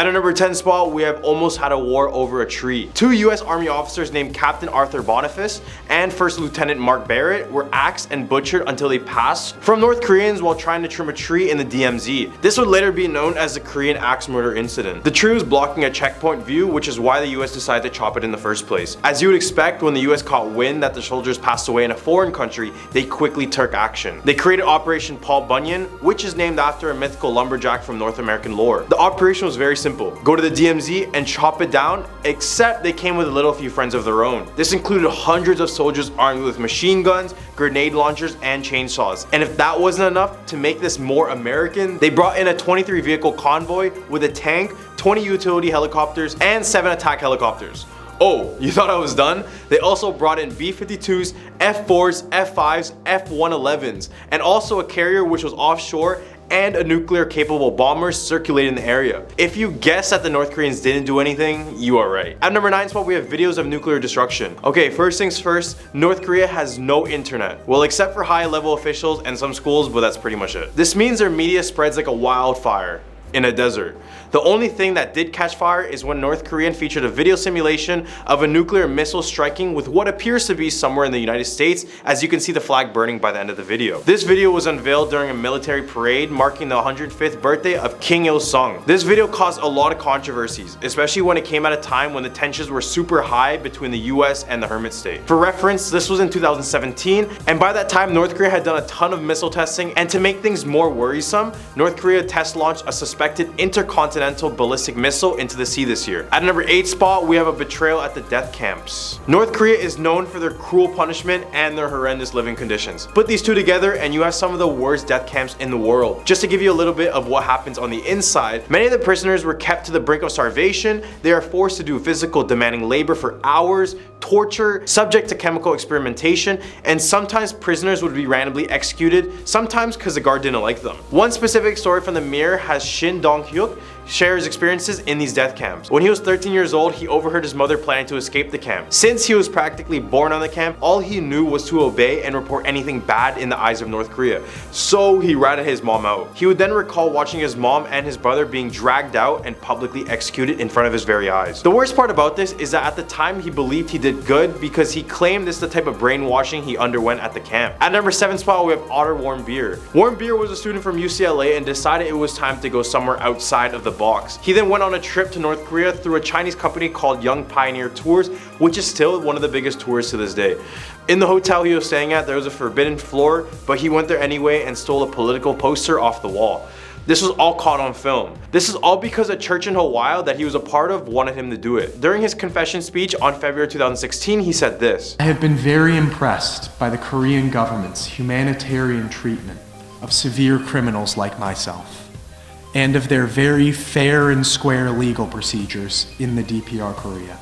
At our number 10 spot, we have almost had a war over a tree. Two US Army officers named Captain Arthur Boniface and First Lieutenant Mark Barrett were axed and butchered until they passed from North Koreans while trying to trim a tree in the DMZ. This would later be known as the Korean axe murder incident. The tree was blocking a checkpoint view, which is why the US decided to chop it in the first place. As you would expect, when the US caught wind that the soldiers passed away in a foreign country, they quickly took action. They created Operation Paul Bunyan, which is named after a mythical lumberjack from North American lore. The operation was very simple. Go to the DMZ and chop it down, except they came with a little few friends of their own. This included hundreds of soldiers armed with machine guns, grenade launchers, and chainsaws. And if that wasn't enough to make this more American, they brought in a 23 vehicle convoy with a tank, 20 utility helicopters, and 7 attack helicopters. Oh, you thought I was done? They also brought in B-52s, F-4s, F-5s, F-111s, and also a carrier which was offshore and a nuclear capable bomber circulating the area. If you guess that the North Koreans didn't do anything, you are right. At number 9 spot, we have videos of nuclear destruction. Okay, first things first, North Korea has no internet. Well, except for high level officials and some schools, but that's pretty much it. This means their media spreads like a wildfire in a desert. The only thing that did catch fire is when North Korea featured a video simulation of a nuclear missile striking with what appears to be somewhere in the United States, as you can see the flag burning by the end of the video. This video was unveiled during a military parade marking the 105th birthday of Kim Il-sung. This video caused a lot of controversies, especially when it came at a time when the tensions were super high between the US and the Hermit State. For reference, this was in 2017, and by that time North Korea had done a ton of missile testing, and to make things more worrisome, North Korea test launched a suspected intercontinental ballistic missile into the sea this year. At number 8 spot, we have a betrayal at the death camps. North Korea is known for their cruel punishment and their horrendous living conditions. Put these two together and you have some of the worst death camps in the world. Just to give you a little bit of what happens on the inside, many of the prisoners were kept to the brink of starvation. They are forced to do physical demanding labor for hours, torture, subject to chemical experimentation, and sometimes prisoners would be randomly executed, sometimes because the guard didn't like them. One specific story from the Mirror has Shin Dong-hyuk share his experiences in these death camps. When he was 13 years old, he overheard his mother planning to escape the camp. Since he was practically born on the camp, all he knew was to obey and report anything bad in the eyes of North Korea. So he ratted his mom out. He would then recall watching his mom and his brother being dragged out and publicly executed in front of his very eyes. The worst part about this is that at the time he believed he did good because he claimed this is the type of brainwashing he underwent at the camp. At number 7 spot, we have Otter Warm Beer. Warm Beer was a student from UCLA and decided it was time to go somewhere outside of the box. He then went on a trip to North Korea through a Chinese company called Young Pioneer Tours, which is still one of the biggest tours to this day. In the hotel he was staying at, there was a forbidden floor, but he went there anyway and stole a political poster off the wall. This was all caught on film. This is all because a church in Hawaii that he was a part of wanted him to do it. During his confession speech on February 2016, he said this: I have been very impressed by the Korean government's humanitarian treatment of severe criminals like myself, and of their very fair and square legal procedures in the DPR Korea.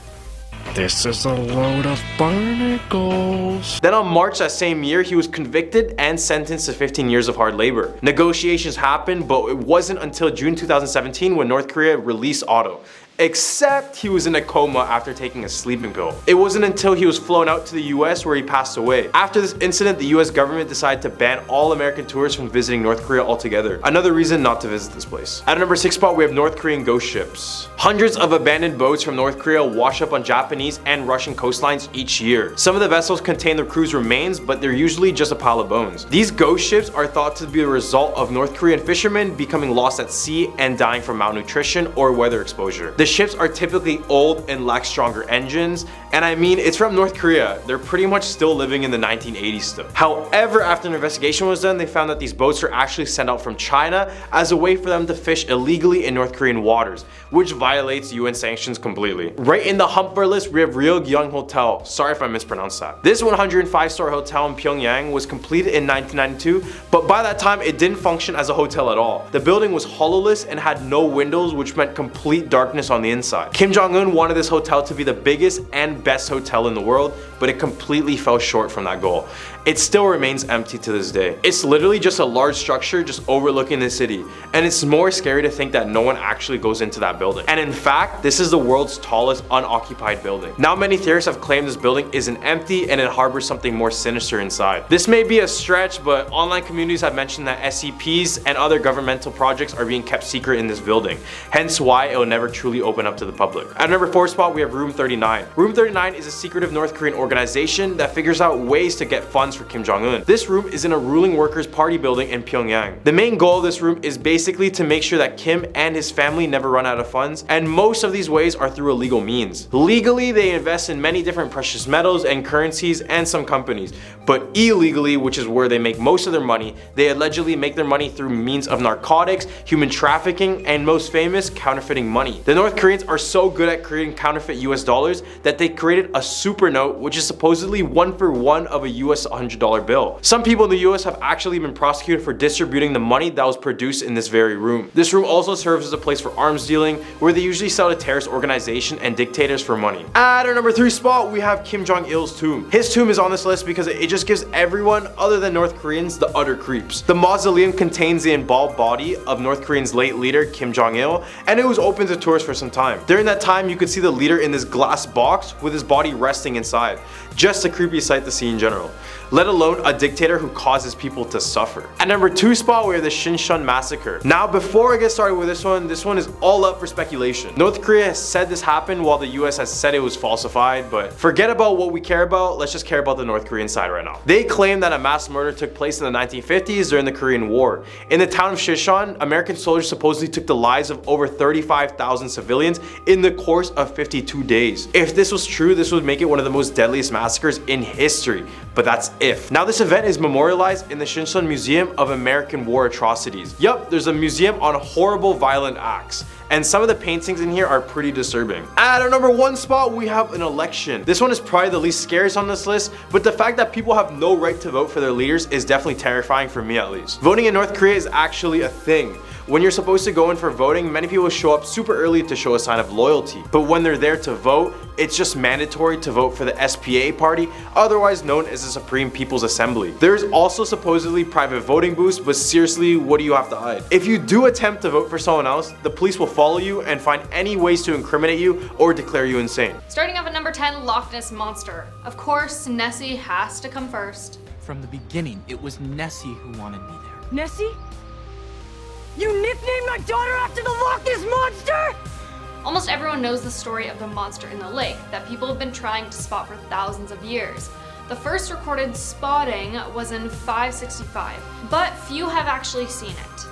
This is a load of barnacles. Then on March that same year, he was convicted and sentenced to 15 years of hard labor. Negotiations happened, but it wasn't until June 2017 when North Korea released Otto. Except he was in a coma after taking a sleeping pill. It wasn't until he was flown out to the US where he passed away. After this incident, the US government decided to ban all American tourists from visiting North Korea altogether. Another reason not to visit this place. At number 6 spot, we have North Korean ghost ships. Hundreds of abandoned boats from North Korea wash up on Japanese and Russian coastlines each year. Some of the vessels contain the crew's remains, but they're usually just a pile of bones. These ghost ships are thought to be the result of North Korean fishermen becoming lost at sea and dying from malnutrition or weather exposure. The ships are typically old and lack stronger engines, and I mean, it's from North Korea. They're pretty much still living in the 1980s still. However, after an investigation was done, they found that these boats are actually sent out from China as a way for them to fish illegally in North Korean waters, which violates UN sanctions completely. Right in the hump of our list, we have Ryugyong Hotel. Sorry if I mispronounced that. This 105-star hotel in Pyongyang was completed in 1992, but by that time, it didn't function as a hotel at all. The building was hollowless and had no windows, which meant complete darkness on the inside. Kim Jong-un wanted this hotel to be the biggest and best hotel in the world, but it completely fell short from that goal. It still remains empty to this day. It's literally just a large structure just overlooking the city, and it's more scary to think that no one actually goes into that building. And in fact, this is the world's tallest unoccupied building. Now many theorists have claimed this building isn't empty and it harbors something more sinister inside. This may be a stretch, but online communities have mentioned that SCPs and other governmental projects are being kept secret in this building, hence why it will never truly open up to the public. At number 4 spot, we have Room 39. Room 39 is a secretive North Korean organization that figures out ways to get funds for Kim Jong-un. This room is in a ruling workers' party building in Pyongyang. The main goal of this room is basically to make sure that Kim and his family never run out of funds, and most of these ways are through illegal means. Legally, they invest in many different precious metals and currencies and some companies, but illegally, which is where they make most of their money, they allegedly make their money through means of narcotics, human trafficking, and most famous, counterfeiting money. The North Koreans are so good at creating counterfeit US dollars that they created a super note, which is supposedly 1-for-1 of a US $100 bill. Some people in the US have actually been prosecuted for distributing the money that was produced in this very room. This room also serves as a place for arms dealing, where they usually sell to terrorist organizations and dictators for money. At our number 3 spot, we have Kim Jong-il's tomb. His tomb is on this list because it just gives everyone other than North Koreans the utter creeps. The mausoleum contains the embalmed body of North Korea's late leader Kim Jong-il, and it was open to tourists for some time. During that time, you could see the leader in this glass box with his body resting inside. Just a creepy sight to see in general, let alone a dictator who causes people to suffer. At number 2 spot, we have the Shincheon massacre. Now before I get started with this one is all up for speculation. North Korea has said this happened while the US has said it was falsified, but forget about what we care about, let's just care about the North Korean side right now. They claim that a mass murder took place in the 1950s during the Korean War. In the town of Shincheon, American soldiers supposedly took the lives of over 35,000 civilians in the course of 52 days. If this was true, this would make it one of the most deadliest massacres in history, but that's if. Now this event is memorialized in the Shincheon Museum of American War Atrocities. Yup, there's a museum on horrible violent acts, and some of the paintings in here are pretty disturbing. At our number 1 spot, we have an election. This one is probably the least scariest on this list, but the fact that people have no right to vote for their leaders is definitely terrifying for me at least. Voting in North Korea is actually a thing. When you're supposed to go in for voting, many people show up super early to show a sign of loyalty. But when they're there to vote, it's just mandatory to vote for the SPA party, otherwise known as the Supreme People's Assembly. There's also supposedly private voting booths, but seriously, what do you have to hide? If you do attempt to vote for someone else, the police will follow you and find any ways to incriminate you or declare you insane. Starting off at number 10, Loch Ness Monster. Of course, Nessie has to come first. From the beginning, it was Nessie who wanted me there. Nessie? You nicknamed my daughter after the Loch Ness Monster?! Almost everyone knows the story of the monster in the lake that people have been trying to spot for thousands of years. The first recorded spotting was in 565, but few have actually seen it.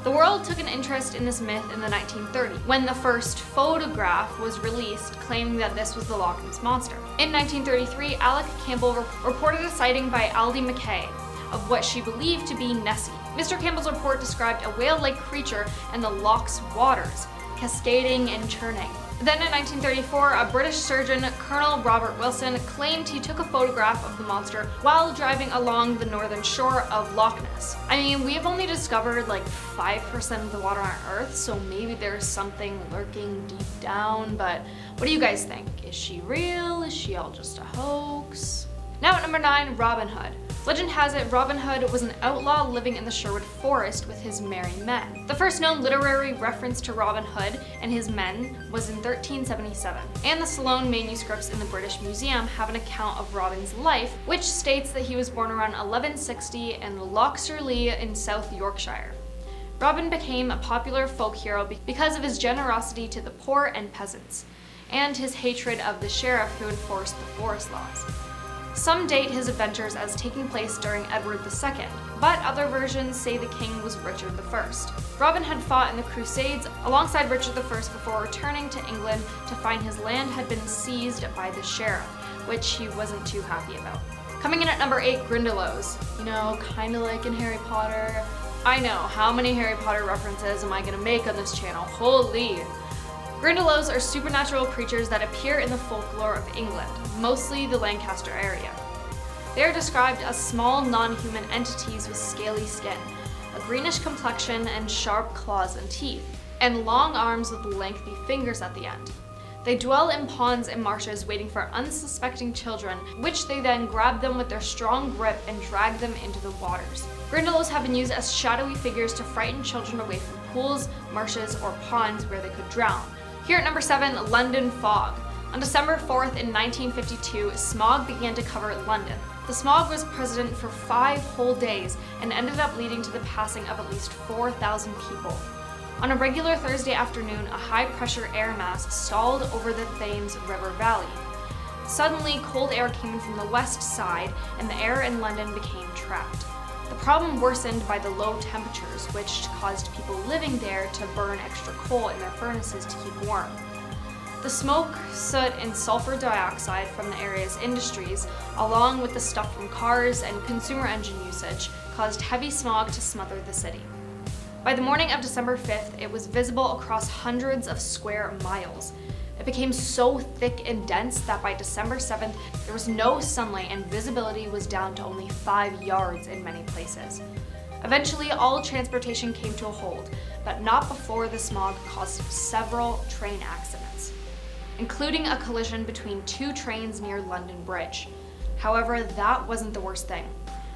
The world took an interest in this myth in the 1930s, when the first photograph was released claiming that this was the Loch Ness Monster. In 1933, Alec Campbell reported a sighting by Aldi McKay of what she believed to be Nessie. Mr. Campbell's report described a whale-like creature in the loch's waters, cascading and churning. Then in 1934, a British surgeon, Colonel Robert Wilson, claimed he took a photograph of the monster while driving along the northern shore of Loch Ness. I mean, we have only discovered like 5% of the water on Earth, so maybe there's something lurking deep down, but what do you guys think? Is she real? Is she all just a hoax? Now at number 9, Robin Hood. Legend has it Robin Hood was an outlaw living in the Sherwood Forest with his merry men. The first known literary reference to Robin Hood and his men was in 1377, and the Sloane manuscripts in the British Museum have an account of Robin's life, which states that he was born around 1160 in Lochsirlee in South Yorkshire. Robin became a popular folk hero because of his generosity to the poor and peasants, and his hatred of the sheriff who enforced the forest laws. Some date his adventures as taking place during Edward II, but other versions say the king was Richard I. Robin had fought in the Crusades alongside Richard I before returning to England to find his land had been seized by the sheriff, which he wasn't too happy about. Coming in at number 8, Grindylows. You know, kinda like in Harry Potter. I know, how many Harry Potter references am I gonna make on this channel? Holy! Grindylows are supernatural creatures that appear in the folklore of England, mostly the Lancaster area. They are described as small, non-human entities with scaly skin, a greenish complexion and sharp claws and teeth, and long arms with lengthy fingers at the end. They dwell in ponds and marshes waiting for unsuspecting children, which they then grab them with their strong grip and drag them into the waters. Grindylows have been used as shadowy figures to frighten children away from pools, marshes, or ponds where they could drown. Here at number 7, London fog. On December 4th in 1952, smog began to cover London. The smog was present for 5 whole days and ended up leading to the passing of at least 4,000 people. On a regular Thursday afternoon, a high-pressure air mass stalled over the Thames River Valley. Suddenly, cold air came in from the west side, and the air in London became trapped. The problem worsened by the low temperatures, which caused people living there to burn extra coal in their furnaces to keep warm. The smoke, soot, and sulfur dioxide from the area's industries, along with the stuff from cars and consumer engine usage, caused heavy smog to smother the city. By the morning of December 5th, it was visible across hundreds of square miles. It became so thick and dense that by December 7th, there was no sunlight and visibility was down to only 5 yards in many places. Eventually, all transportation came to a halt, but not before the smog caused several train accidents, including a collision between 2 trains near London Bridge. However, that wasn't the worst thing.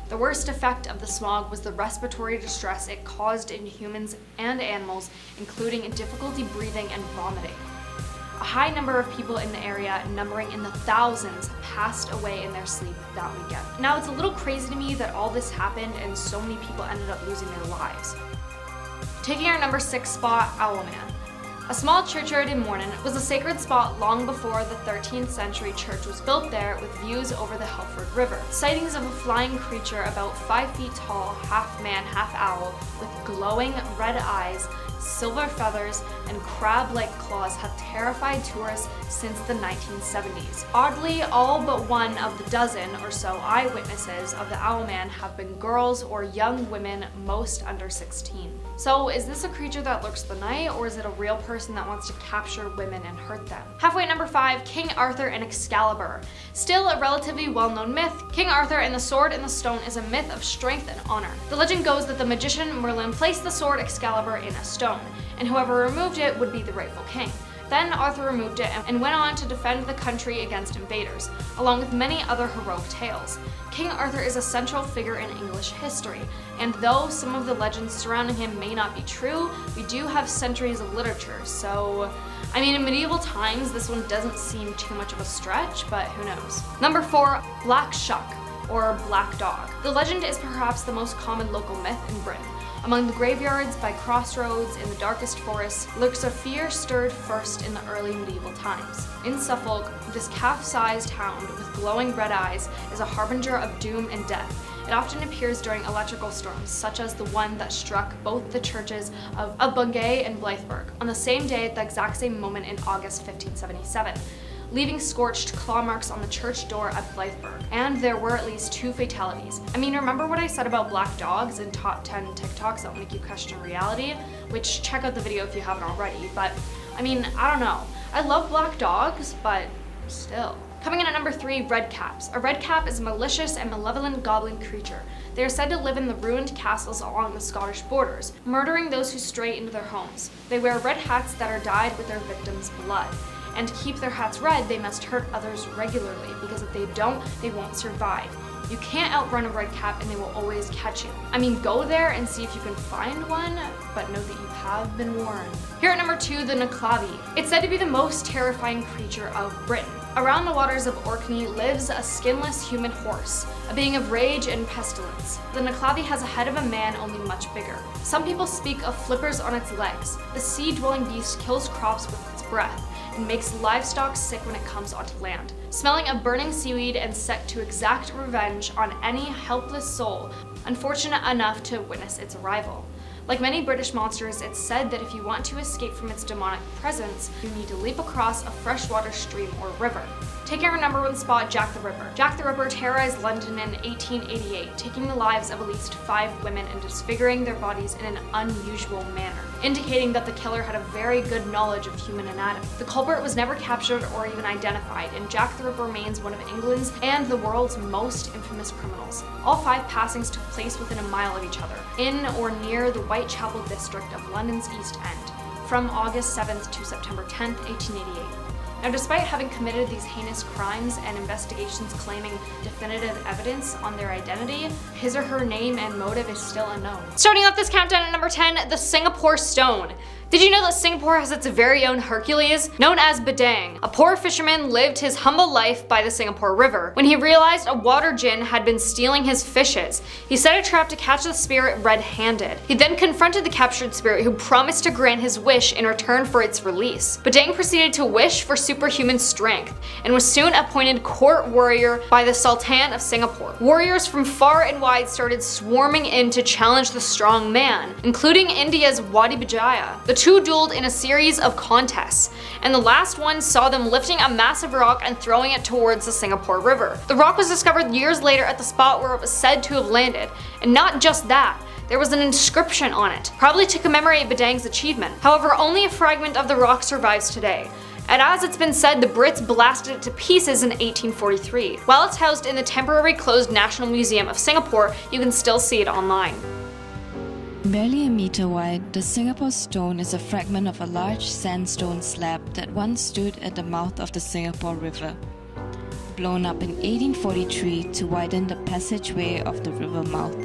The worst effect of the smog was the respiratory distress it caused in humans and animals, including difficulty breathing and vomiting. A high number of people in the area, numbering in the thousands, passed away in their sleep that weekend. Now, it's a little crazy to me that all this happened and so many people ended up losing their lives. Taking our number 6 spot, Owlman. A small churchyard in Morton was a sacred spot long before the 13th century church was built there, with views over the Helford River. Sightings of a flying creature about 5 feet tall, half man, half owl, with glowing red eyes, silver feathers, and crab-like claws have terrified tourists since the 1970s. Oddly, all but one of the dozen or so eyewitnesses of the Owlman have been girls or young women, most under 16. So is this a creature that lurks the night, or is it a real person that wants to capture women and hurt them? Halfway at number 5, King Arthur and Excalibur. Still a relatively well-known myth, King Arthur and the Sword and the Stone is a myth of strength and honor. The legend goes that the magician Merlin placed the sword Excalibur in a stone, and whoever removed it would be the rightful king. Then Arthur removed it and went on to defend the country against invaders, along with many other heroic tales. King Arthur is a central figure in English history, and though some of the legends surrounding him may not be true, we do have centuries of literature, so I mean, in medieval times, this one doesn't seem too much of a stretch, but who knows. Number 4, Black Shuck, or Black Dog. The legend is perhaps the most common local myth in Britain. Among the graveyards, by crossroads, in the darkest forests, lurks a fear stirred first in the early medieval times. In Suffolk, this calf-sized hound with glowing red eyes is a harbinger of doom and death. It often appears during electrical storms, such as the one that struck both the churches of Bungay and Blythburgh on the same day at the exact same moment in August 1577. Leaving scorched claw marks on the church door at Blythburgh, and there were at least 2 fatalities. I mean, remember what I said about black dogs and top 10 TikToks that will make you question reality? Which, check out the video if you haven't already, but I mean, I don't know. I love black dogs, but still. Coming in at number 3, red caps. A red cap is a malicious and malevolent goblin creature. They are said to live in the ruined castles along the Scottish borders, murdering those who stray into their homes. They wear red hats that are dyed with their victims' blood. And to keep their hats red, they must hurt others regularly, because if they don't, they won't survive. You can't outrun a red cap and they will always catch you. I mean, go there and see if you can find one, but know that you have been warned. Here at number 2, the Nuclavi. It's said to be the most terrifying creature of Britain. Around the waters of Orkney lives a skinless human horse, a being of rage and pestilence. The Nuclavi has a head of a man, only much bigger. Some people speak of flippers on its legs. The sea-dwelling beast kills crops with its breath, and makes livestock sick when it comes onto land, smelling of burning seaweed and set to exact revenge on any helpless soul unfortunate enough to witness its arrival. Like many British monsters, it's said that if you want to escape from its demonic presence, you need to leap across a freshwater stream or river. Taking our number 1 spot, Jack the Ripper. Jack the Ripper terrorized London in 1888, taking the lives of at least 5 women and disfiguring their bodies in an unusual manner, indicating that the killer had a very good knowledge of human anatomy. The culprit was never captured or even identified, and Jack the Ripper remains one of England's and the world's most infamous criminals. All 5 passings took place within a mile of each other, in or near the Whitechapel district of London's East End, from August 7th to September 10th, 1888. Now, despite having committed these heinous crimes and investigations claiming definitive evidence on their identity, his or her name and motive is still unknown. Starting off this countdown at number 10, the Singapore Stone. Did you know that Singapore has its very own Hercules? Known as Badang, a poor fisherman lived his humble life by the Singapore River. When he realized a water djinn had been stealing his fishes, he set a trap to catch the spirit red-handed. He then confronted the captured spirit, who promised to grant his wish in return for its release. Badang proceeded to wish for superhuman strength and was soon appointed court warrior by the Sultan of Singapore. Warriors from far and wide started swarming in to challenge the strong man, including India's Wadi Bijaya. The two dueled in a series of contests, and the last one saw them lifting a massive rock and throwing it towards the Singapore River. The rock was discovered years later at the spot where it was said to have landed, and not just that, there was an inscription on it, probably to commemorate Badang's achievement. However, only a fragment of the rock survives today, and as it's been said, the Brits blasted it to pieces in 1843. While it's housed in the temporary closed National Museum of Singapore, you can still see it online. Barely a meter wide, the Singapore Stone is a fragment of a large sandstone slab that once stood at the mouth of the Singapore River. Blown up in 1843 to widen the passageway of the river mouth,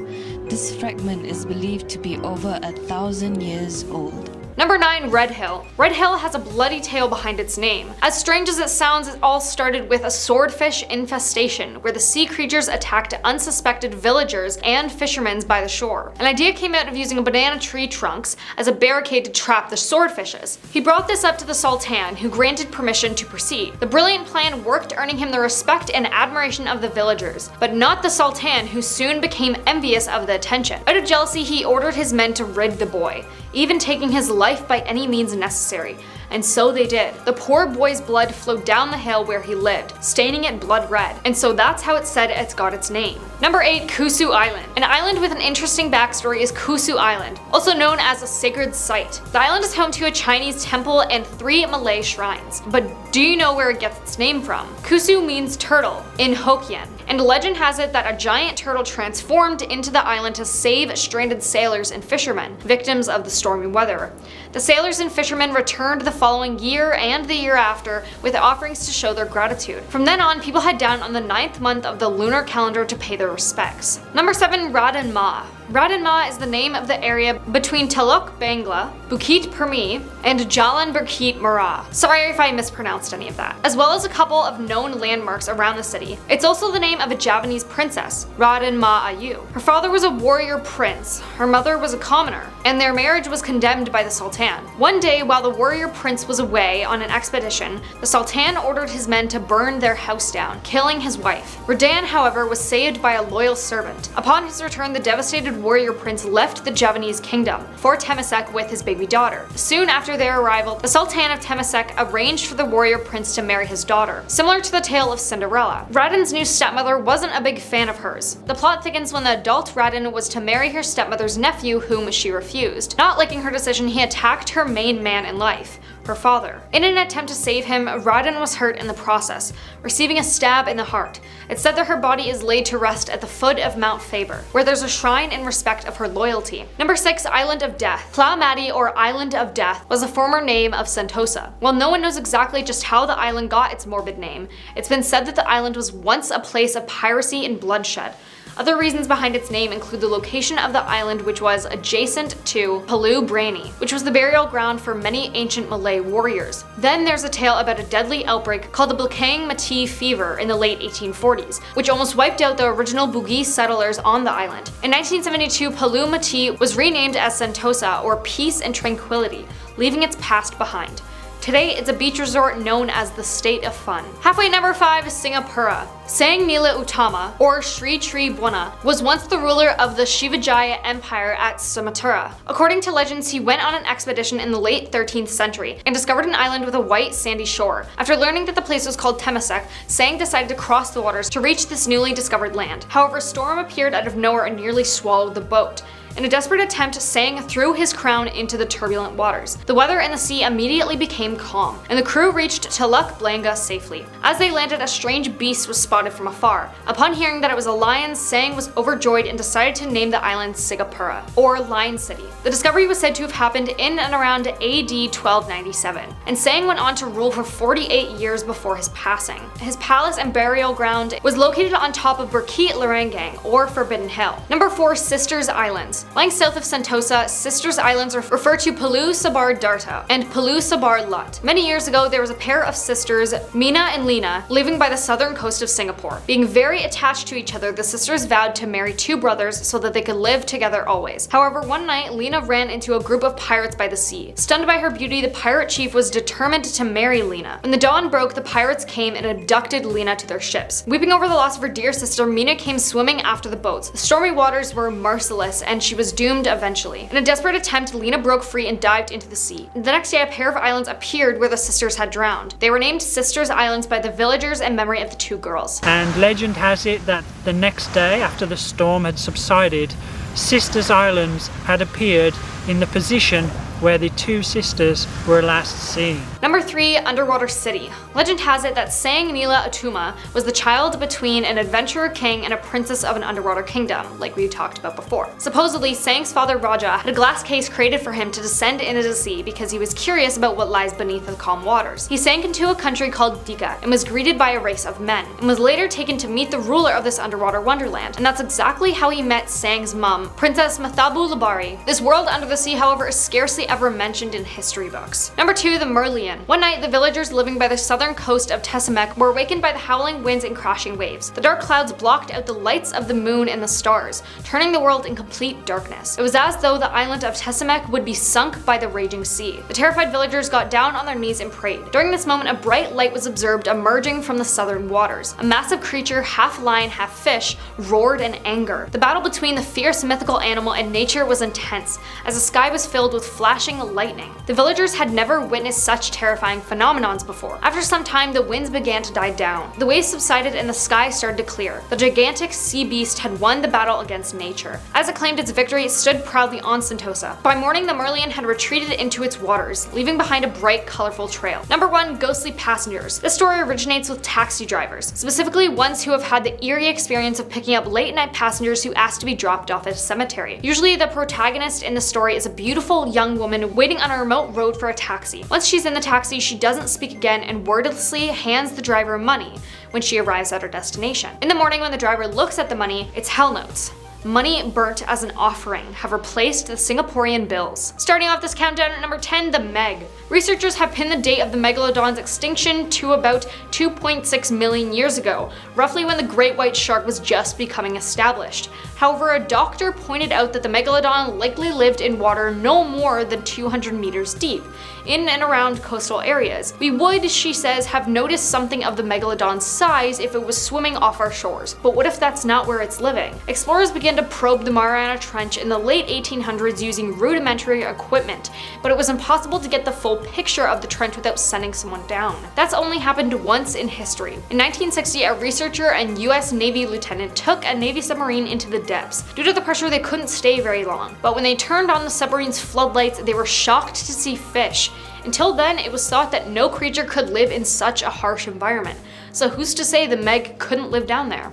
this fragment is believed to be over 1,000 years old. Number 9, Red Hill. Red Hill has a bloody tale behind its name. As strange as it sounds, it all started with a swordfish infestation, where the sea creatures attacked unsuspected villagers and fishermen by the shore. An idea came out of using a banana tree trunks as a barricade to trap the swordfishes. He brought this up to the Sultan, who granted permission to proceed. The brilliant plan worked, earning him the respect and admiration of the villagers, but not the Sultan, who soon became envious of the attention. Out of jealousy, he ordered his men to rid the boy, even taking his life by any means necessary. And so they did. The poor boy's blood flowed down the hill where he lived, staining it blood red, and so that's how it's said it's got its name. Number 8, Kusu Island. An island with an interesting backstory is Kusu Island, also known as a sacred site. The island is home to a Chinese temple and 3 Malay shrines. But do you know where it gets its name from? Kusu means turtle in Hokkien, and legend has it that a giant turtle transformed into the island to save stranded sailors and fishermen, victims of the stormy weather. The sailors and fishermen returned the following year and the year after with offerings to show their gratitude. From then on, people head down on the 9th month of the lunar calendar to pay their respects. Number 7, Radin Ma. Radin Ma is the name of the area between Teluk Bangla, Bukit Permi, and Jalan Bukit Merah. Sorry if I mispronounced any of that. As well as a couple of known landmarks around the city. It's also the name of a Javanese princess, Radin Ma Ayu. Her father was a warrior prince, her mother was a commoner, and their marriage was condemned by the Sultan. One day, while the warrior prince was away on an expedition, the Sultan ordered his men to burn their house down, killing his wife. Radin, however, was saved by a loyal servant. Upon his return, the devastated warrior prince left the Javanese kingdom for Temasek with his baby daughter. Soon after their arrival, the Sultan of Temasek arranged for the warrior prince to marry his daughter. Similar to the tale of Cinderella, Radin's new stepmother wasn't a big fan of hers. The plot thickens when the adult Radin was to marry her stepmother's nephew, whom she refused. Not liking her decision, he attacked her main man in life, her father. In an attempt to save him, Radin was hurt in the process, receiving a stab in the heart. It's said that her body is laid to rest at the foot of Mount Faber, where there's a shrine in respect of her loyalty. Number 6, Island of Death. Plamati, or Island of Death, was a former name of Sentosa. While no one knows exactly just how the island got its morbid name, it's been said that the island was once a place of piracy and bloodshed. Other reasons behind its name include the location of the island, which was adjacent to Palu Brani, which was the burial ground for many ancient Malay warriors. Then there's a tale about a deadly outbreak called the Blakang Mati fever in the late 1840s, which almost wiped out the original Bugis settlers on the island. In 1972, Palu Mati was renamed as Sentosa, or Peace and Tranquility, leaving its past behind. Today, it's a beach resort known as the State of Fun. Halfway at number 5 is Singapura. Sang Nila Utama, or Sri Tribhuwana, was once the ruler of the Shivajaya Empire at Sumatra. According to legends, he went on an expedition in the late 13th century and discovered an island with a white sandy shore. After learning that the place was called Temasek, Sang decided to cross the waters to reach this newly discovered land. However, a storm appeared out of nowhere and nearly swallowed the boat. In a desperate attempt, Sang threw his crown into the turbulent waters. The weather in the sea immediately became calm, and the crew reached Teluk Blanga safely. As they landed, a strange beast was spotted from afar. Upon hearing that it was a lion, Sang was overjoyed and decided to name the island Sigapura, or Lion City. The discovery was said to have happened in and around AD 1297, and Sang went on to rule for 48 years before his passing. His palace and burial ground was located on top of Bukit Larangang, or Forbidden Hill. Number 4. Sisters Islands. Lying south of Sentosa, Sisters Islands refer to Pulau Sabar Darta and Pulau Sabar Lut. Many years ago, there was a pair of sisters, Mina and Lena, living by the southern coast of Singapore. Being very attached to each other, the sisters vowed to marry 2 brothers so that they could live together always. However, one night, Lena ran into a group of pirates by the sea. Stunned by her beauty, the pirate chief was determined to marry Lena. When the dawn broke, the pirates came and abducted Lena to their ships. Weeping over the loss of her dear sister, Mina came swimming after the boats. The stormy waters were merciless, and she was doomed eventually. In a desperate attempt, Lena broke free and dived into the sea. The next day, a pair of islands appeared where the sisters had drowned. They were named Sisters Islands by the villagers in memory of the 2 girls. And legend has it that the next day, after the storm had subsided, Sisters Islands had appeared in the position where the 2 sisters were last seen. Number 3. Underwater City. Legend has it that Sang Nila Utama was the child between an adventurer king and a princess of an underwater kingdom, like we talked about before. Supposedly, Sang's father Raja had a glass case created for him to descend into the sea because he was curious about what lies beneath the calm waters. He sank into a country called Dika and was greeted by a race of men, and was later taken to meet the ruler of this underwater wonderland. And that's exactly how he met Sang's mum, Princess Mathabu Labari. This world under the sea, however, is scarcely ever mentioned in history books. Number 2. The Merlion. One night, the villagers living by the southern coast of Tesamek were awakened by the howling winds and crashing waves. The dark clouds blocked out the lights of the moon and the stars, turning the world in complete darkness. It was as though the island of Tesamek would be sunk by the raging sea. The terrified villagers got down on their knees and prayed. During this moment, a bright light was observed emerging from the southern waters. A massive creature, half lion, half fish, roared in anger. The battle between the fierce mythical animal and nature was intense, as the sky was filled with flashing lightning. The villagers had never witnessed such terrifying phenomenons before. After some time, the winds began to die down. The waves subsided and the sky started to clear. The gigantic sea beast had won the battle against nature. As it claimed its victory, it stood proudly on Sentosa. By morning, the Merlion had retreated into its waters, leaving behind a bright, colorful trail. Number 1. Ghostly Passengers. This story originates with taxi drivers, specifically ones who have had the eerie experience of picking up late-night passengers who ask to be dropped off at a cemetery. Usually, the protagonist in the story is a beautiful young woman waiting on a remote road for a taxi. Once she's in the taxi, she doesn't speak again and wordlessly hands the driver money when she arrives at her destination. In the morning, when the driver looks at the money, it's hell notes. Money burnt as an offering have replaced the Singaporean bills. Starting off this countdown at number 10, the Meg. Researchers have pinned the date of the megalodon's extinction to about 2.6 million years ago, roughly when the great white shark was just becoming established. However, a doctor pointed out that the megalodon likely lived in water no more than 200 meters deep, in and around coastal areas. We would, she says, have noticed something of the megalodon's size if it was swimming off our shores, but what if that's not where it's living? Explorers began to probe the Mariana Trench in the late 1800s using rudimentary equipment, but it was impossible to get the full picture of the trench without sending someone down. That's only happened once in history. In 1960, a researcher and US Navy lieutenant took a Navy submarine into the depths. Due to the pressure, they couldn't stay very long, but when they turned on the submarine's floodlights, they were shocked to see fish. Until then, it was thought that no creature could live in such a harsh environment. So who's to say the Meg couldn't live down there?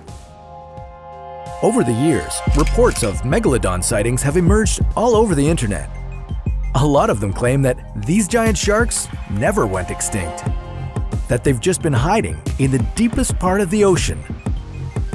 Over the years, reports of megalodon sightings have emerged all over the internet. A lot of them claim that these giant sharks never went extinct, that they've just been hiding in the deepest part of the ocean,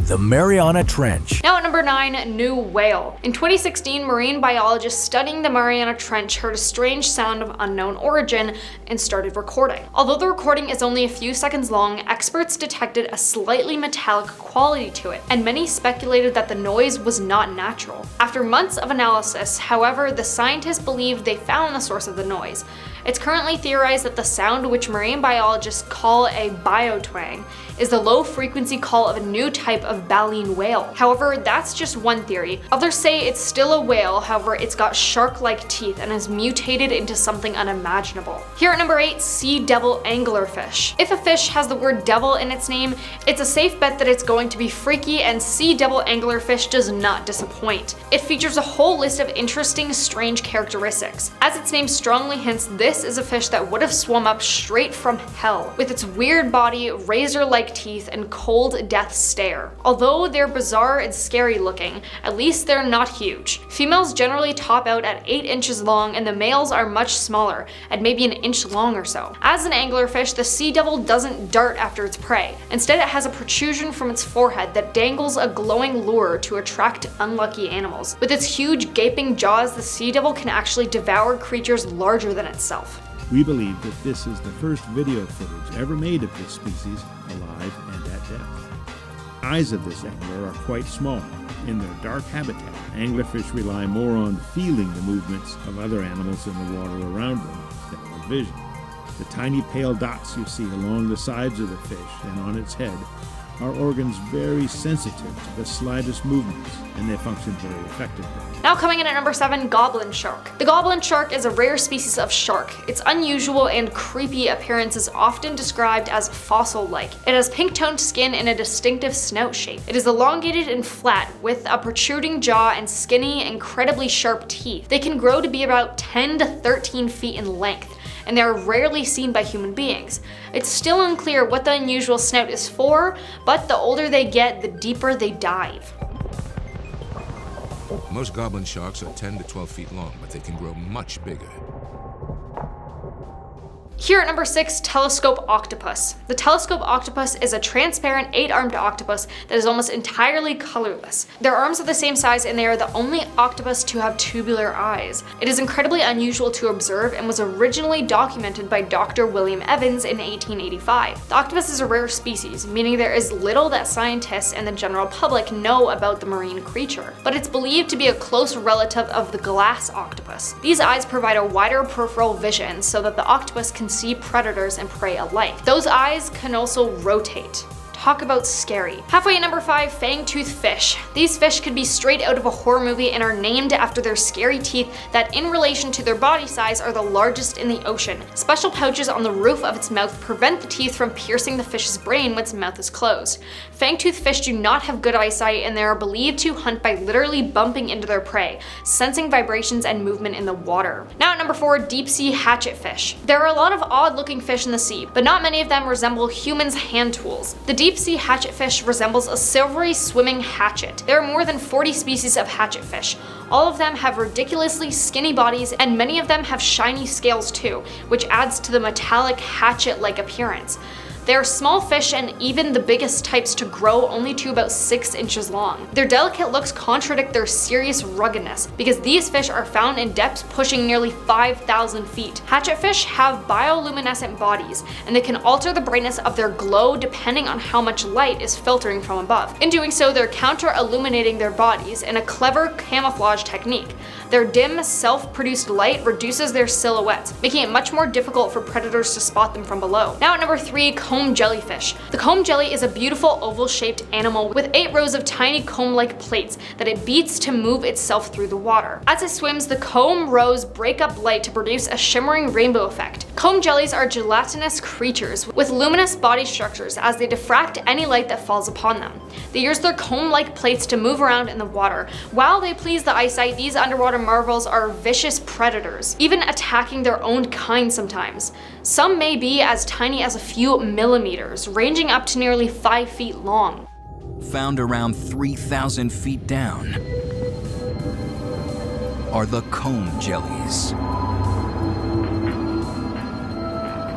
the Mariana Trench. Now at number 9, new whale. In 2016, marine biologists studying the Mariana Trench heard a strange sound of unknown origin and started recording. Although the recording is only a few seconds long, experts detected a slightly metallic quality to it, and many speculated that the noise was not natural. After months of analysis, however, the scientists believed they found the source of the noise. It's currently theorized that the sound, which marine biologists call a biotwang, is the low-frequency call of a new type of baleen whale. However, that's just one theory. Others say it's still a whale, however it's got shark-like teeth and has mutated into something unimaginable. Here at number 8, sea devil anglerfish. If a fish has the word devil in its name, it's a safe bet that it's going to be freaky, and sea devil anglerfish does not disappoint. It features a whole list of interesting, strange characteristics. As its name strongly hints, this is a fish that would have swum up straight from hell, with its weird body, razor-like teeth, and cold death stare. Although they're bizarre and scary looking, at least they're not huge. Females generally top out at 8 inches long, and the males are much smaller, at maybe an inch long or so. As an anglerfish, the sea devil doesn't dart after its prey. Instead, it has a protrusion from its forehead that dangles a glowing lure to attract unlucky animals. With its huge gaping jaws, the sea devil can actually devour creatures larger than itself. We believe that this is the first video footage ever made of this species, alive and at depth. Eyes of this angler are quite small. In their dark habitat, anglerfish rely more on feeling the movements of other animals in the water around them than on vision. The tiny pale dots you see along the sides of the fish and on its head are organs very sensitive to the slightest movements, and they function very effectively. Now coming in at number 7, goblin shark. The goblin shark is a rare species of shark. Its unusual and creepy appearance is often described as fossil-like. It has pink-toned skin and a distinctive snout shape. It is elongated and flat, with a protruding jaw and skinny, incredibly sharp teeth. They can grow to be about 10 to 13 feet in length, and they are rarely seen by human beings. It's still unclear what the unusual snout is for, but the older they get, the deeper they dive. Most goblin sharks are 10 to 12 feet long, but they can grow much bigger. Here at number 6, telescope octopus. The telescope octopus is a transparent 8-armed octopus that is almost entirely colorless. Their arms are the same size, and they are the only octopus to have tubular eyes. It is incredibly unusual to observe and was originally documented by Dr. William Evans in 1885. The octopus is a rare species, meaning there is little that scientists and the general public know about the marine creature, but it's believed to be a close relative of the glass octopus. These eyes provide a wider peripheral vision so that the octopus can see predators and prey alike. Those eyes can also rotate. Talk about scary. Halfway at number 5, fang-toothed fish. These fish could be straight out of a horror movie and are named after their scary teeth that, in relation to their body size, are the largest in the ocean. Special pouches on the roof of its mouth prevent the teeth from piercing the fish's brain when its mouth is closed. Fang-toothed fish do not have good eyesight, and they are believed to hunt by literally bumping into their prey, sensing vibrations and movement in the water. Now at number 4, deep-sea hatchetfish. There are a lot of odd-looking fish in the sea, but not many of them resemble humans' hand tools. The deep-sea hatchetfish resembles a silvery swimming hatchet. There are more than 40 species of hatchetfish. All of them have ridiculously skinny bodies, and many of them have shiny scales too, which adds to the metallic hatchet-like appearance. They are small fish, and even the biggest types to grow only to about 6 inches long. Their delicate looks contradict their serious ruggedness, because these fish are found in depths pushing nearly 5,000 feet. Hatchetfish have bioluminescent bodies, and they can alter the brightness of their glow depending on how much light is filtering from above. In doing so, they're counter-illuminating their bodies in a clever camouflage technique. Their dim, self-produced light reduces their silhouettes, making it much more difficult for predators to spot them from below. Now at number 3, comb jellyfish. The comb jelly is a beautiful oval-shaped animal with 8 rows of tiny comb-like plates that it beats to move itself through the water. As it swims, the comb rows break up light to produce a shimmering rainbow effect. Comb jellies are gelatinous creatures with luminous body structures as they diffract any light that falls upon them. They use their comb-like plates to move around in the water. While they please the eyesight, these underwater marvels are vicious predators, even attacking their own kind sometimes. Some may be as tiny as a few millimeters, ranging up to nearly 5 feet long. Found around 3,000 feet down are the comb jellies.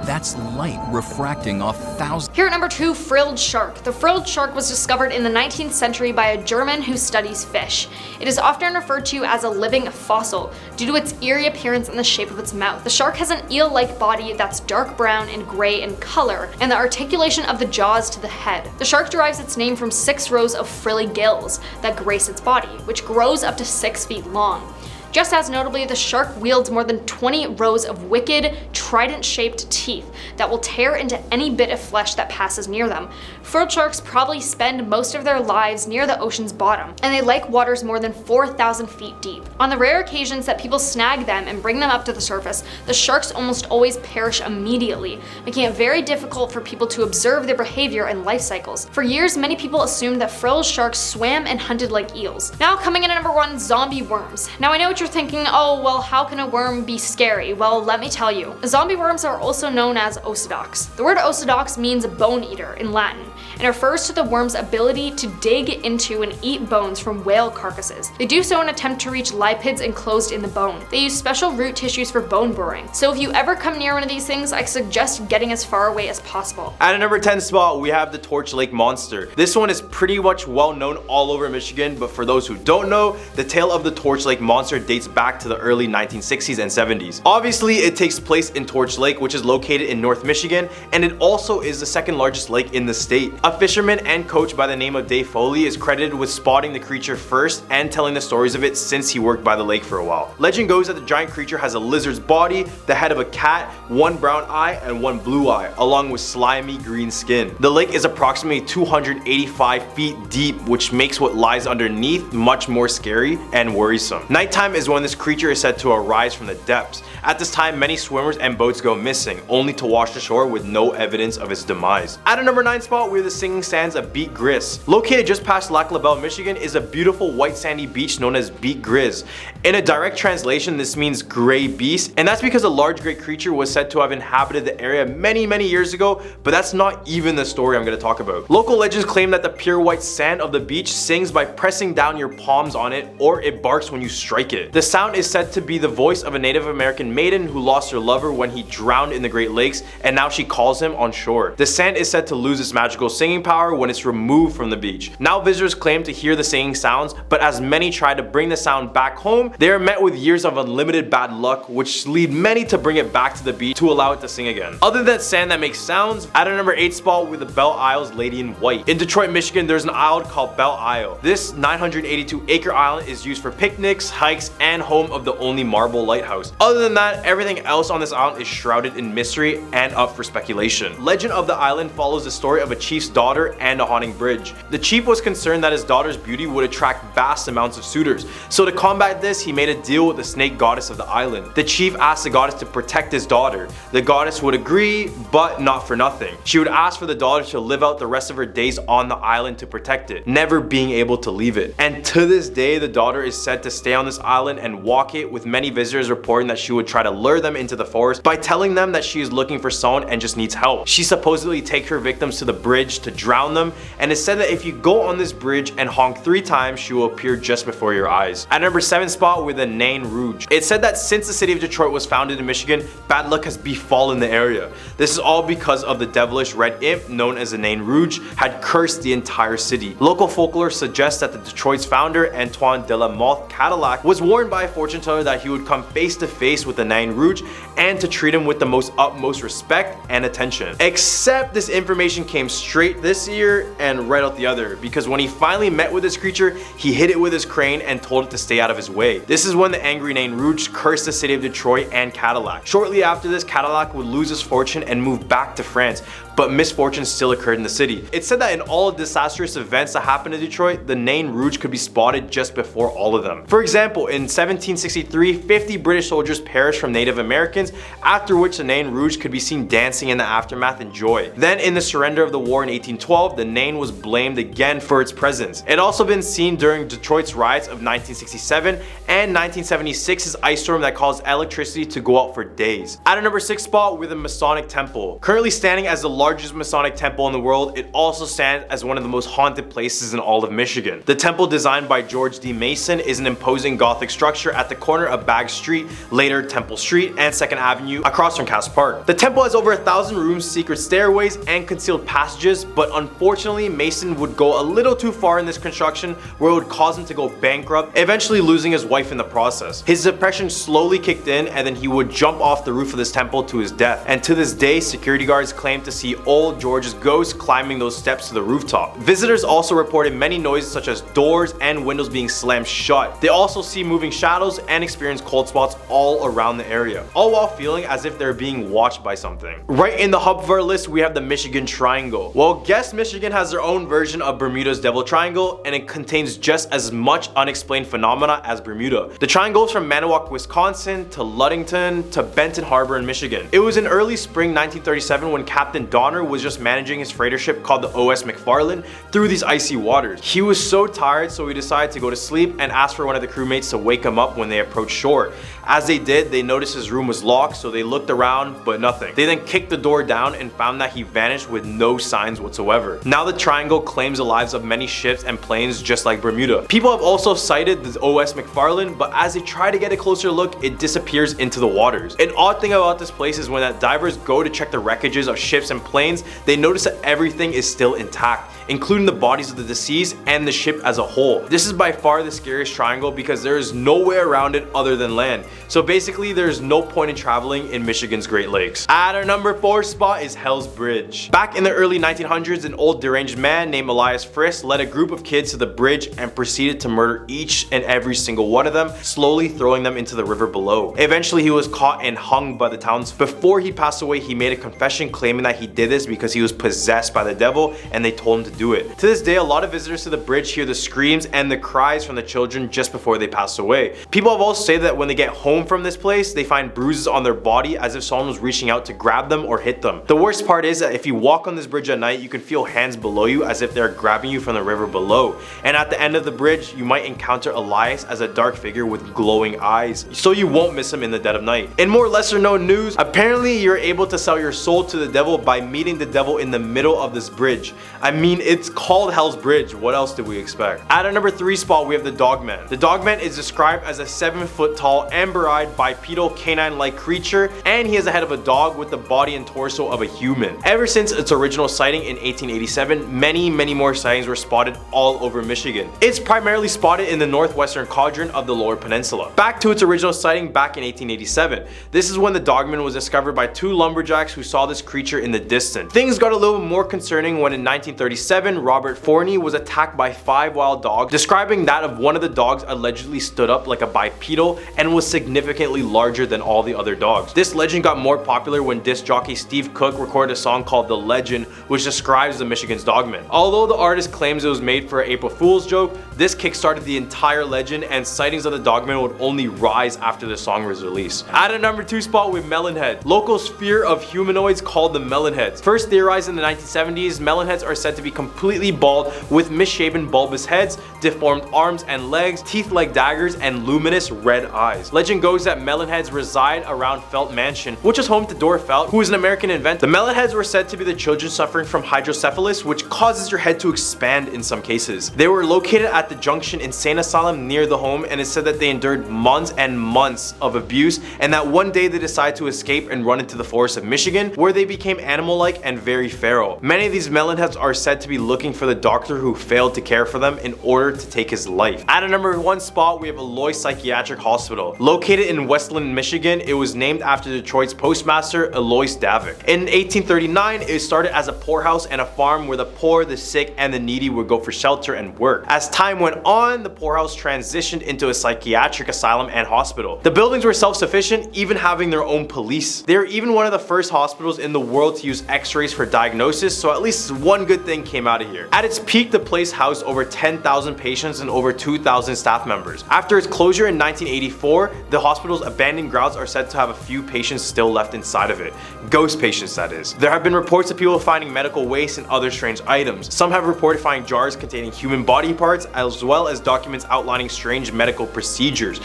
That's light refracting off thousands. Here at number 2, frilled shark. The frilled shark was discovered in the 19th century by a German who studies fish. It is often referred to as a living fossil due to its eerie appearance and the shape of its mouth. The shark has an eel-like body that's dark brown and gray in color, and the articulation of the jaws to the head. The shark derives its name from 6 rows of frilly gills that grace its body, which grows up to 6 feet long. Just as notably, the shark wields more than 20 rows of wicked, trident-shaped teeth that will tear into any bit of flesh that passes near them. Frilled sharks probably spend most of their lives near the ocean's bottom, and they like waters more than 4,000 feet deep. On the rare occasions that people snag them and bring them up to the surface, the sharks almost always perish immediately, making it very difficult for people to observe their behavior and life cycles. For years, many people assumed that frilled sharks swam and hunted like eels. Now coming in at number 1, zombie worms. Now I know what you're thinking, oh well, how can a worm be scary? Well, let me tell you. Zombie worms are also known as osedox. The word osedox means bone eater in Latin, and refers to the worm's ability to dig into and eat bones from whale carcasses. They do so in an attempt to reach lipids enclosed in the bone. They use special root tissues for bone burrowing. So if you ever come near one of these things, I suggest getting as far away as possible. At a number 10 spot, we have the Torch Lake Monster. This one is pretty much well known all over Michigan, but for those who don't know, the tale of the Torch Lake Monster dates back to the early 1960s and 70s. Obviously, it takes place in Torch Lake, which is located in North Michigan, and it also is the second largest lake in the state. A fisherman and coach by the name of Dave Foley is credited with spotting the creature first and telling the stories of it since he worked by the lake for a while. Legend goes that the giant creature has a lizard's body, the head of a cat, one brown eye, and one blue eye, along with slimy green skin. The lake is approximately 285 feet deep, which makes what lies underneath much more scary and worrisome. Nighttime is when this creature is said to arise from the depths. At this time, many swimmers and boats go missing, only to wash ashore with no evidence of its demise. At a number 9 spot, we have the singing sands of Beat Gris. Located just past Lac La Belle, Michigan, is a beautiful white sandy beach known as Beat Gris. In a direct translation, this means gray beast, and that's because a large gray creature was said to have inhabited the area many years ago, but that's not even the story I'm going to talk about. Local legends claim that the pure white sand of the beach sings by pressing down your palms on it, or it barks when you strike it. The sound is said to be the voice of a Native American maiden who lost her lover when he drowned in the Great Lakes, and now she calls him on shore. The sand is said to lose its magical singing power when it's removed from the beach. Now visitors claim to hear the singing sounds, but as many try to bring the sound back home, they are met with years of unlimited bad luck, which lead many to bring it back to the beach to allow it to sing again. Other than sand that makes sounds, at a number 8 spot with the Belle Isle's Lady in White. In Detroit, Michigan, there's an island called Belle Isle. This 982-acre island is used for picnics, hikes, and home of the only marble lighthouse. Other than that, everything else on this island is shrouded in mystery and up for speculation. Legend of the island follows the story of a chief's daughter and a haunting bridge. The chief was concerned that his daughter's beauty would attract vast amounts of suitors, so to combat this, he made a deal with the snake goddess of the island. The chief asked the goddess to protect his daughter. The goddess would agree, but not for nothing. She would ask for the daughter to live out the rest of her days on the island to protect it, never being able to leave it. And to this day, the daughter is said to stay on this island and walk it, with many visitors reporting that she would try to lure them into the forest by telling them that she is looking for someone and just needs help. She supposedly takes her victims to the bridge to drown them, and it's said that if you go on this bridge and honk 3 times, she will appear just before your eyes. At number 7 spot with the Nain Rouge. It's said that since the city of Detroit was founded in Michigan, bad luck has befallen the area. This is all because of the devilish red imp known as the Nain Rouge had cursed the entire city. Local folklore suggests that the Detroit's founder, Antoine de la Mothe Cadillac, was warned by a fortune teller that he would come face to face with the Nain Rouge and to treat him with the utmost respect and attention. Except this information came straight this ear and right out the other, because when he finally met with this creature, he hit it with his crane and told it to stay out of his way. This is when the angry Nain Rouge cursed the city of Detroit and Cadillac. Shortly after this, Cadillac would lose his fortune and move back to France, but misfortune still occurred in the city. It's said that in all disastrous events that happened in Detroit, the Nain Rouge could be spotted just before all of them. For example, in 1763, 50 British soldiers perished from Native Americans, after which the Nain Rouge could be seen dancing in the aftermath in joy. Then in the surrender of the war in 1812, the Nain was blamed again for its presence. It had also been seen during Detroit's riots of 1967 and 1976's ice storm that caused electricity to go out for days. At a number 6 spot with the Masonic Temple. Currently standing as the largest Masonic temple in the world, it also stands as one of the most haunted places in all of Michigan. The temple, designed by George D. Mason, is an imposing Gothic structure at the corner of Bagg Street, later Temple Street, and 2nd Avenue across from Cass Park. The temple has over 1,000 rooms, secret stairways, and concealed passages, but unfortunately Mason would go a little too far in this construction where it would cause him to go bankrupt, eventually losing his wife in the process. His depression slowly kicked in, and then he would jump off the roof of this temple to his death, and to this day security guards claim to see old George's ghost climbing those steps to the rooftop. Visitors also reported many noises such as doors and windows being slammed shut. They also see moving moving shadows, and experience cold spots all around the area, all while feeling as if they're being watched by something. Right in the hub of our list, we have the Michigan Triangle. Well, guess Michigan has their own version of Bermuda's Devil Triangle, and it contains just as much unexplained phenomena as Bermuda. The triangle is from Manawak, Wisconsin, to Ludington, to Benton Harbor in Michigan. It was in early spring 1937 when Captain Donner was just managing his freighter ship called the O.S. McFarland through these icy waters. He was so tired, so he decided to go to sleep and asked for one of the crewmates to wake him up when they approached shore. As they did, they noticed his room was locked, so they looked around, but nothing. They then kicked the door down and found that he vanished with no signs whatsoever. Now the triangle claims the lives of many ships and planes just like Bermuda. People have also cited the O.S. McFarland, but as they try to get a closer look, it disappears into the waters. An odd thing about this place is when that divers go to check the wreckages of ships and planes, they notice that everything is still intact, including the bodies of the deceased and the ship as a whole. This is by far the scariest triangle because there is no way around it other than land. So basically there's no point in traveling in Michigan's Great Lakes. At our number 4 spot is Hell's Bridge. Back in the early 1900s, an old deranged man named Elias Friss led a group of kids to the bridge and proceeded to murder each and every single one of them, slowly throwing them into the river below. Eventually he was caught and hung by the townspeople. Before he passed away, he made a confession claiming that he did this because he was possessed by the devil and they told him to do it. To this day, a lot of visitors to the bridge hear the screams and the cries from the children just before they pass away. People have also said that when they get home from this place, they find bruises on their body as if someone was reaching out to grab them or hit them. The worst part is that if you walk on this bridge at night, you can feel hands below you as if they're grabbing you from the river below. And at the end of the bridge, you might encounter Elias as a dark figure with glowing eyes, so you won't miss him in the dead of night. In more lesser known news, apparently you're able to sell your soul to the devil by meeting the devil in the middle of this bridge. I mean, it's called Hell's Bridge. What else did we expect? At our number 3 spot, we have the Dogman. The Dogman is described as a 7-foot tall, amber-eyed, bipedal, canine-like creature, and he has the head of a dog with the body and torso of a human. Ever since its original sighting in 1887, many more sightings were spotted all over Michigan. It's primarily spotted in the northwestern quadrant of the Lower Peninsula. Back to its original sighting back in 1887. This is when the Dogman was discovered by 2 lumberjacks who saw this creature in the distance. Things got a little more concerning when in 1937, Robert Forney was attacked by 5 wild dogs, describing that of one of the dogs allegedly stood up like a bipedal and was significantly larger than all the other dogs. This legend got more popular when disc jockey Steve Cook recorded a song called The Legend, which describes the Michigan's Dogman. Although the artist claims it was made for an April Fool's joke, this kickstarted the entire legend and sightings of the Dogman would only rise after the song was released. At a number 2 spot with Melonhead. Locals' fear of humanoids called the Melonheads. First theorized in the 1970s, Melonheads are said to be completely bald with misshapen bulbous heads, deformed arms and legs, teeth like daggers, and luminous red eyes. Legend goes that Melonheads reside around Felt Mansion, which is home to Dora Felt, who is an American inventor. The Melonheads were said to be the children suffering from hydrocephalus, which causes your head to expand in some cases. They were located at the Junction Insane Asylum near the home, and it's said that they endured months and months of abuse, and that one day they decided to escape and run into the forests of Michigan, where they became animal-like and very feral. Many of these Melonheads are said to be looking for the doctor who failed to care for them in order to take his life. At a number 1 spot, we have Eloy Psychiatric Hospital. Located in Westland, Michigan, it was named after Detroit's postmaster Elois Davik. In 1839, it started as a poorhouse and a farm where the poor, the sick, and the needy would go for shelter and work. As time went on, the poorhouse transitioned into a psychiatric asylum and hospital. The buildings were self-sufficient, even having their own police. They were even one of the first hospitals in the world to use x-rays for diagnosis, so at least one good thing came out of here. At its peak, the place housed over 10,000 patients and over 2,000 staff members. After its closure in 1984, the hospital's abandoned grounds are said to have a few patients still left inside of it. Ghost patients, that is. There have been reports of people finding medical waste and other strange items. Some have reported finding jars containing human body parts, as well as documents outlining strange medical procedures.